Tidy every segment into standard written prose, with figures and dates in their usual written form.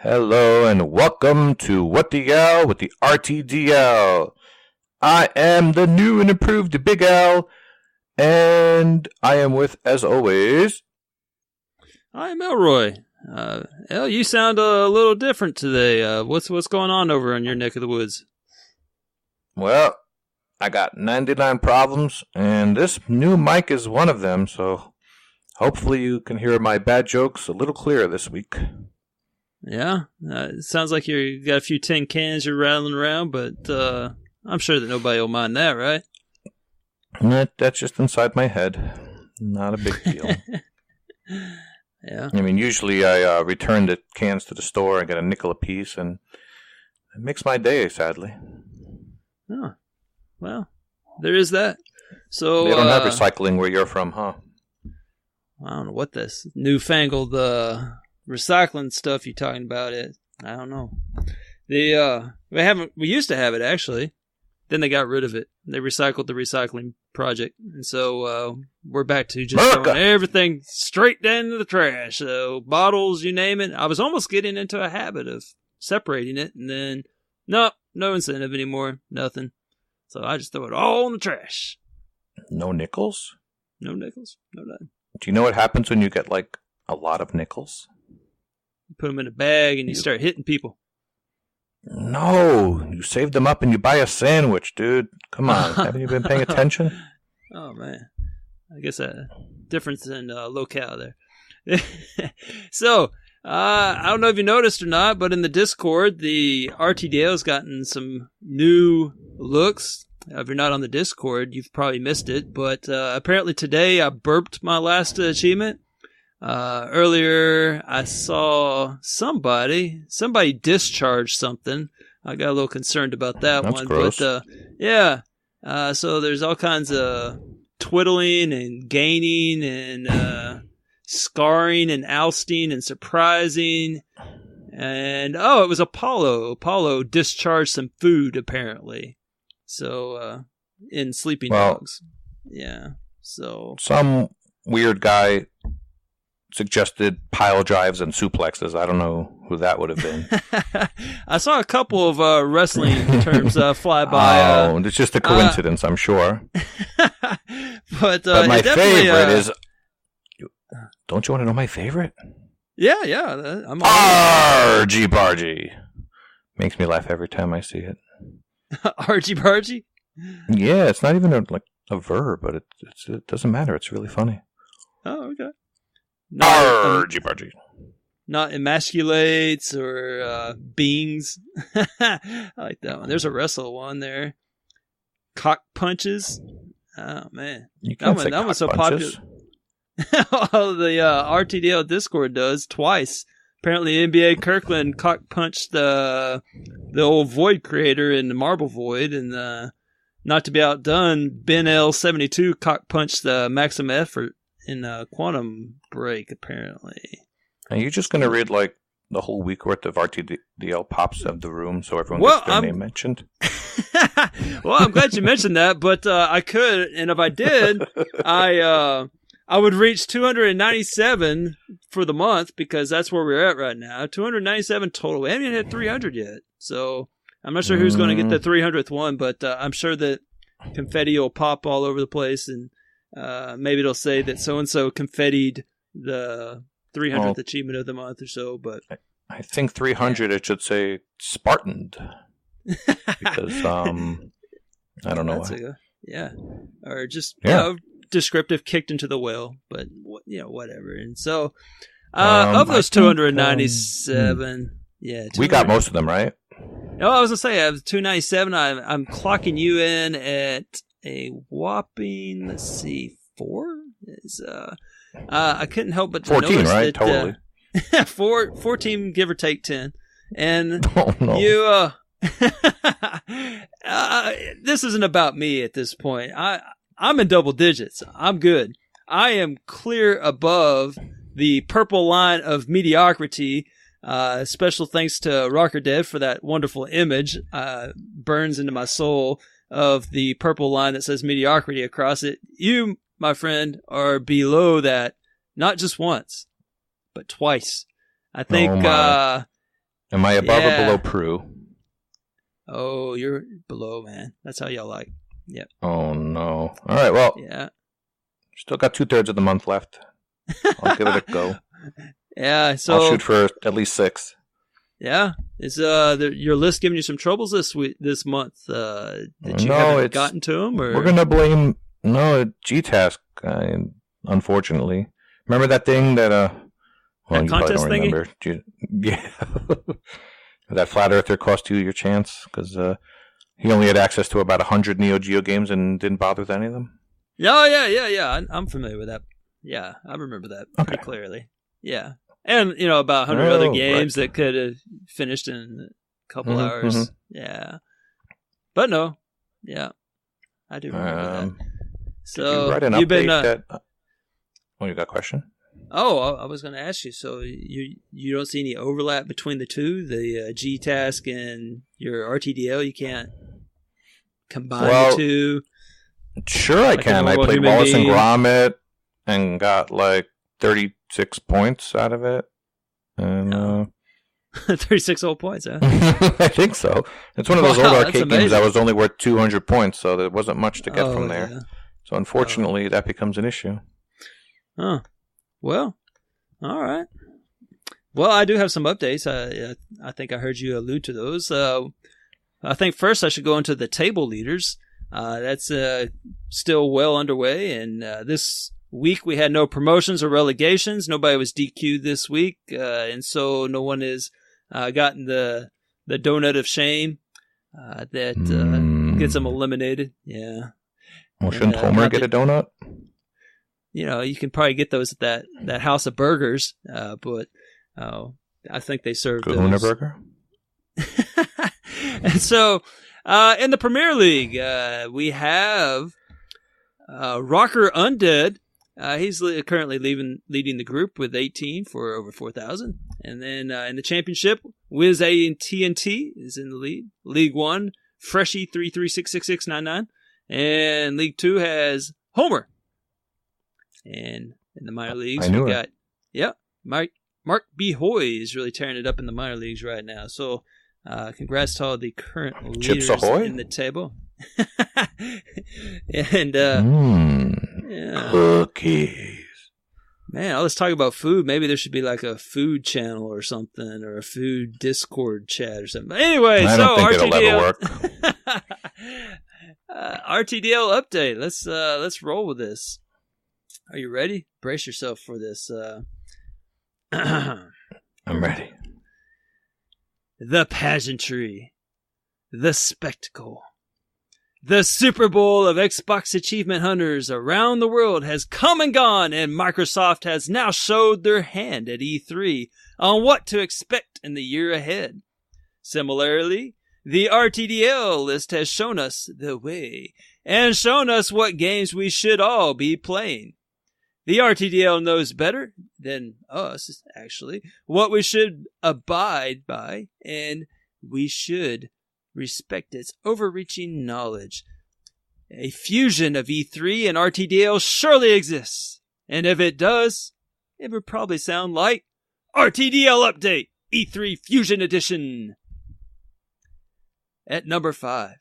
Hello and welcome to What the L with the RTDL. I am the new and improved Big L, and I am with, as always, I'm Elroy. El, you sound a little different today. What's going on over in your neck of the woods? well, I got 99 problems, and this new mic is one of them, so hopefully you can hear my bad jokes a little clearer this week. Yeah, it sounds like you got a few tin cans you're rattling around, but I'm sure that nobody will mind that, right? That's just inside my head. Not a big deal. Yeah. I mean, usually I return the cans to the store. I get a nickel a piece, and it makes my day, sadly. Oh, well, there is that. So they don't have recycling where you're from, huh? I don't know what this newfangled recycling stuff you're talking about is. I don't know. We used to have it actually. Then they got rid of it. They recycled the recycling project, and so we're back to just throwing everything straight down to the trash. So bottles, you name it. I was almost getting into a habit of separating it, and then no incentive anymore, nothing. So I just throw it all in the trash. No nickels? No nickels, no nothing. Do you know what happens when you get like a lot of nickels? You put them in a bag and you start hitting people. No, you save them up and you buy a sandwich, dude. Come on, haven't you been paying attention? Oh, man. I guess a difference in locale there. So, I don't know if you noticed or not, but in the Discord, the RTDL has gotten some new looks. If you're not on the Discord, you've probably missed it, but apparently today I burped my last achievement. Earlier I saw somebody discharge something. I got a little concerned about that. That's one. Gross. But yeah. So there's all kinds of twiddling and gaining and scarring and ousting and surprising. And it was Apollo. Apollo discharged some food apparently. So in sleeping dogs. Yeah. So some weird guy suggested pile drives and suplexes. I don't know who that would have been. I saw a couple of wrestling terms fly by. It's just a coincidence, I'm sure. But my favorite is... Don't you want to know my favorite? Yeah. I'm Argy Bargy. Makes me laugh every time I see it. Argy Bargy? Yeah, it's not even a verb, but it doesn't matter. It's really funny. Oh, okay. Argy Bargy. Not emasculates or beings. I like that one. There's a wrestle one there. Cock punches. Oh man, You can't say that one's so punches. popular. The RTDL Discord does twice. Apparently, NBA Kirkland cock punched the old Void creator in the Marble Void, and not to be outdone, Ben L72 cock punched the Maximum Effort in Quantum Break, apparently. Are you just going to read, the whole week worth of RTDL pops of the room so everyone gets their name mentioned? Well, I'm glad you mentioned that, but I could, and if I did, I would reach 297 for the month, because that's where we're at right now. 297 total. We haven't even hit 300 yet, so I'm not sure who's going to get the 300th one, but I'm sure that confetti will pop all over the place, and maybe it'll say that so-and-so confettied the 300th achievement of the month or so, but I think 300 it should say Spartaned. Because, I don't know why. Yeah. Or just, descriptive kicked into the well, but, whatever. And so, of those 297, we got most of them, right? No, I was going to say, I have 297. I'm clocking you in at a whopping, 4? I couldn't help but to 14, notice right? that, Totally. 14, give or take 10. And no. this isn't about me at this point. I'm in double digits. I'm good. I am clear above the purple line of mediocrity. Special thanks to Rocker Dead for that wonderful image. Burns into my soul of the purple line that says mediocrity across it. You, my friend, are below that, not just once, but twice. I think Am I above or Yeah. below Prue? Oh, you're below, man. That's how y'all like. Yep. Oh, no. All right, well, Yeah. still got 2/3 of the month left. I'll give it a go. Yeah. So I'll shoot for at least 6. yeah, is your list giving you some troubles this month? That you No, haven't gotten to them, or we're going to blame, G-Task, unfortunately. Remember that thing that, well, that you probably contest don't thingy? remember. Yeah. That Flat Earther cost you your chance because he only had access to about 100 Neo Geo games and didn't bother with any of them. Oh, yeah. I'm familiar with that. Yeah, I remember that pretty clearly. Yeah. And, about 100 other games that could have finished in a couple hours. Mm-hmm. Yeah. But no. Yeah. I do remember that. So, you write an you've update been... that... Oh, you got a question? Oh, I was going to ask you. So, you don't see any overlap between the two? The G-Task and your RTDL? You can't combine the two? Sure I can. I played Wallace and Gromit and got like 36 points out of it. And 36 whole points, huh? I think so. It's one of those old arcade games that was only worth 200 points, so there wasn't much to get from there. Yeah. So unfortunately, that becomes an issue. Oh, well, all right. Well, I do have some updates. I think I heard you allude to those. I think first I should go into the table leaders. That's still well underway, and this week we had no promotions or relegations. Nobody was DQ'd this week, and so no one has gotten the donut of shame that gets them eliminated. Yeah. Well, shouldn't Homer get a donut? You can probably get those at that House of Burgers, but I think they serve Kahuna Burger. And so, in the Premier League, we have Rocker Undead. He's currently leading the group with 18 for over 4,000. And then in the championship, Wiz A and TNT is in the lead. League 1, Freshie 33666699. And League 2 has Homer. And in the minor leagues, we got Mark B. Hoy is really tearing it up in the minor leagues right now. So congrats to all the current leaders in the table. And yeah. Cookies. Man, let's talk about food. Maybe there should be like a food channel or something, or a food Discord chat or something. But anyway, I don't think it'll ever work. RTDL update. Let's roll with this. Are you ready? Brace yourself for this. I'm ready. The pageantry, the spectacle, the Super Bowl of Xbox achievement hunters around the world has come and gone, and Microsoft has now showed their hand at E3 on what to expect in the year ahead. Similarly, the RTDL list has shown us the way and shown us what games we should all be playing. The RTDL knows better than us, actually, what we should abide by, and we should respect its overreaching knowledge. A fusion of E3 and RTDL surely exists, and if it does, it would probably sound like RTDL Update E3 Fusion Edition. At number 5,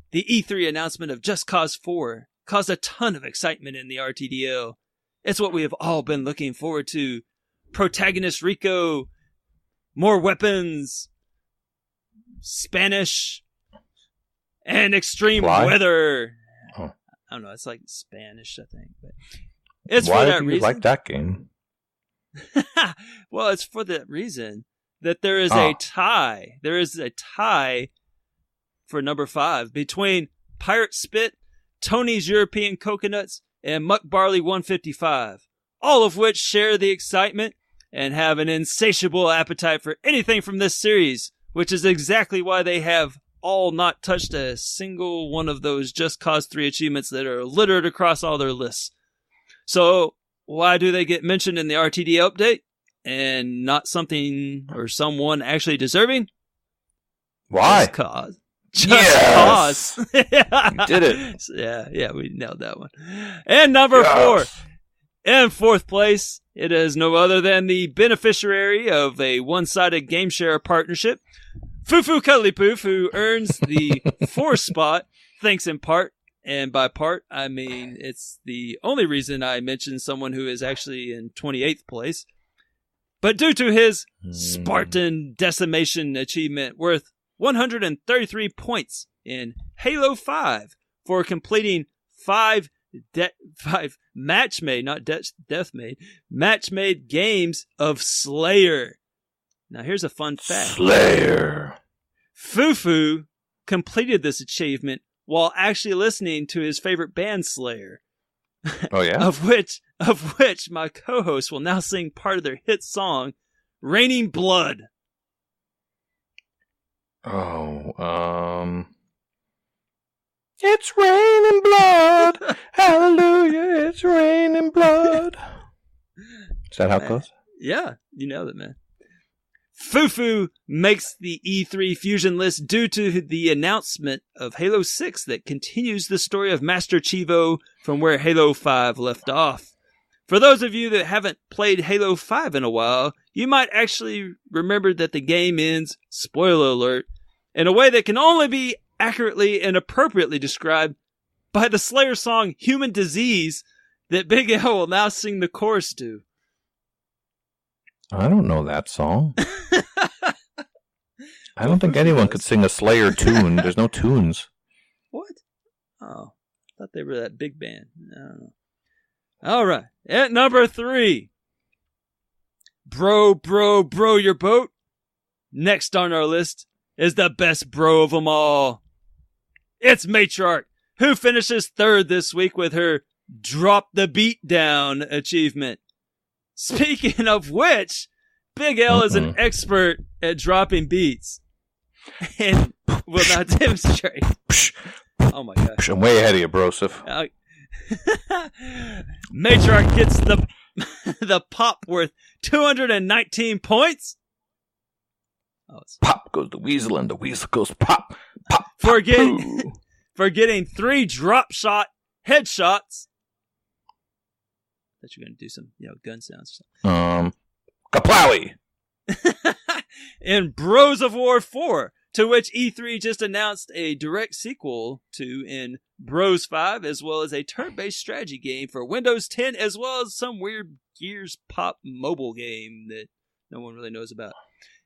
the E3 announcement of Just Cause 4 caused a ton of excitement in the RTDL. It's what we have all been looking forward to. Protagonist Rico, more weapons, Spanish, and extreme weather. Oh. I don't know, it's like Spanish, I think. But it's Why for that do you reason. like that game? Well, it's for that reason that there is a tie. There is a tie for number 5 between Pirate Spit, Tony's European Coconuts, and Muck Barley 155, all of which share the excitement and have an insatiable appetite for anything from this series, which is exactly why they have all not touched a single one of those Just Cause 3 achievements that are littered across all their lists. So, why do they get mentioned in the RTD update and not something or someone actually deserving? Why? Just Cause. Cause. You did it. Yeah, we nailed that one. And number 4. In fourth place, it is no other than the beneficiary of a one-sided game share partnership, Fufu Cuddlypoof, who earns the fourth spot, thanks in part, and by part, I mean it's the only reason I mentioned someone who is actually in 28th place, but due to his Spartan decimation achievement worth 133 points in Halo 5 for completing five match-made, not death-made, match-made games of Slayer. Now here's a fun fact. Slayer. Fufu completed this achievement while actually listening to his favorite band, Slayer. Oh, yeah? of which my co-host will now sing part of their hit song, Raining Blood. Oh, it's raining blood. Hallelujah, it's raining blood. Is that how it goes? Yeah, you nailed it, man. Fufu makes the E3 Fusion list due to the announcement of Halo 6 that continues the story of Master Chivo from where Halo 5 left off. For those of you that haven't played Halo 5 in a while, you might actually remember that the game ends, spoiler alert, in a way that can only be accurately and appropriately described by the Slayer song Human Disease that Big L will now sing the chorus to. I don't know that song. I don't think anyone could sing a Slayer tune. There's no tunes. What? Oh, I thought they were that big band. I don't know. All right. At number 3. Bro your boat. Next on our list is the best bro of them all. It's Matriarch, who finishes third this week with her Drop the Beat Down achievement. Speaking of which, Big L is an expert at dropping beats and will not demonstrate. Oh my gosh. I'm way ahead of you, Broseph. Matriarch gets the pop worth 219 points. Oh, pop goes the weasel and the weasel goes pop. Pop. For getting 3 drop shot headshots. That you're going to do some, gun sounds or something. Kaplawi! In Bros of War 4, to which E3 just announced a direct sequel to in Bros 5, as well as a turn-based strategy game for Windows 10, as well as some weird Gears Pop mobile game that no one really knows about.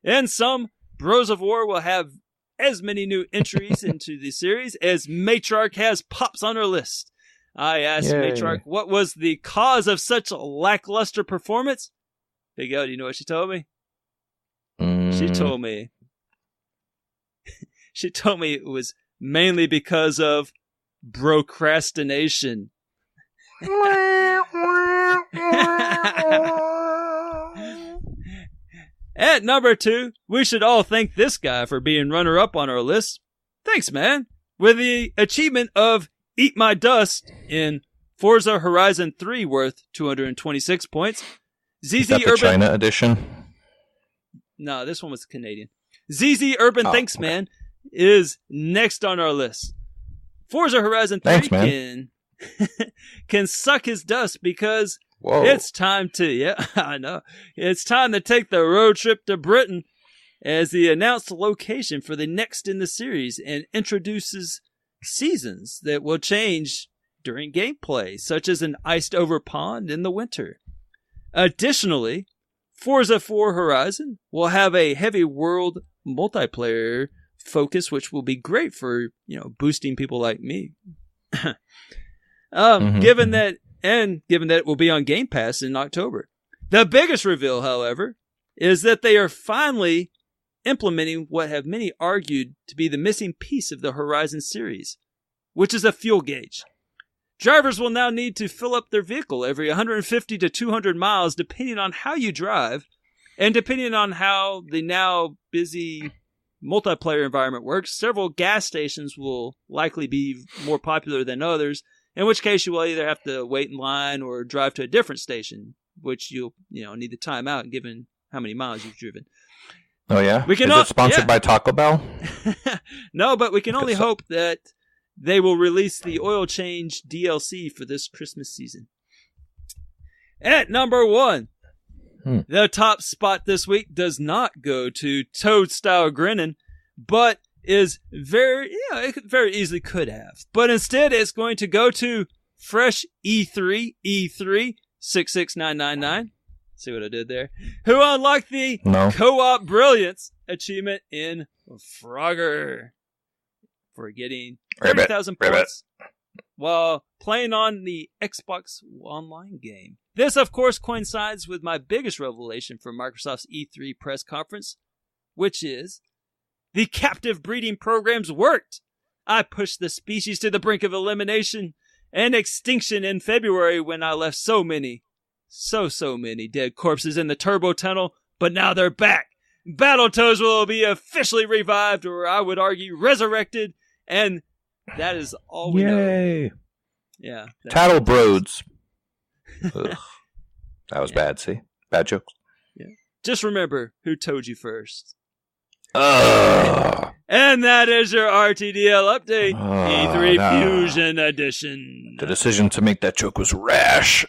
And some Bros of War will have as many new entries into the series as Matriarch has pops on her list. I asked Matriarch what was the cause of such a lackluster performance. Big L, do you know what she told me? She told me it was mainly because of procrastination. At number 2, we should all thank this guy for being runner-up on our list. Thanks, man. With the achievement of Eat My Dust in Forza Horizon 3 worth 226 points. Is that the China edition? No, this one was Canadian. ZZ Urban Thanks, man, is next on our list. Forza Horizon 3 Thanks, man. can suck his dust because Whoa. It's time to, I know. It's time to take the road trip to Britain as the announced location for the next in the series and introduces seasons that will change during gameplay, such as an iced over pond in the winter. Additionally, Forza 4 Horizon will have a heavy world multiplayer focus, which will be great for, boosting people like me. Given that it will be on Game Pass in October. The biggest reveal, however, is that they are finally implementing what have many argued to be the missing piece of the Horizon series, which is a fuel gauge. Drivers will now need to fill up their vehicle every 150 to 200 miles depending on how you drive, and depending on how the now busy multiplayer environment works, several gas stations will likely be more popular than others, in which case you will either have to wait in line or drive to a different station, which you'll need to time out given how many miles you've driven. Oh, yeah? Is it sponsored by Taco Bell? No, but we can only hope that they will release the oil change DLC for this Christmas season. At number 1, the top spot this week does not go to Toad Style Grinning, but is it very easily could have. But instead, it's going to go to Fresh E3 66999. See what I did there? Who unlocked the Co-op Brilliance achievement in Frogger for getting 30,000 points while playing on the Xbox Online game. This, of course, coincides with my biggest revelation from Microsoft's E3 press conference, which is the captive breeding programs worked. I pushed the species to the brink of elimination and extinction in February when I left so many dead corpses in the turbo tunnel, but now they're back. Battletoads will be officially revived, or I would argue resurrected, and that is all we know. Yeah. Tattlebroads. That was bad, see? Bad jokes. Yeah. Just remember who told you first. And that is your RTDL update, E3 Fusion Edition. The decision to make that joke was rash.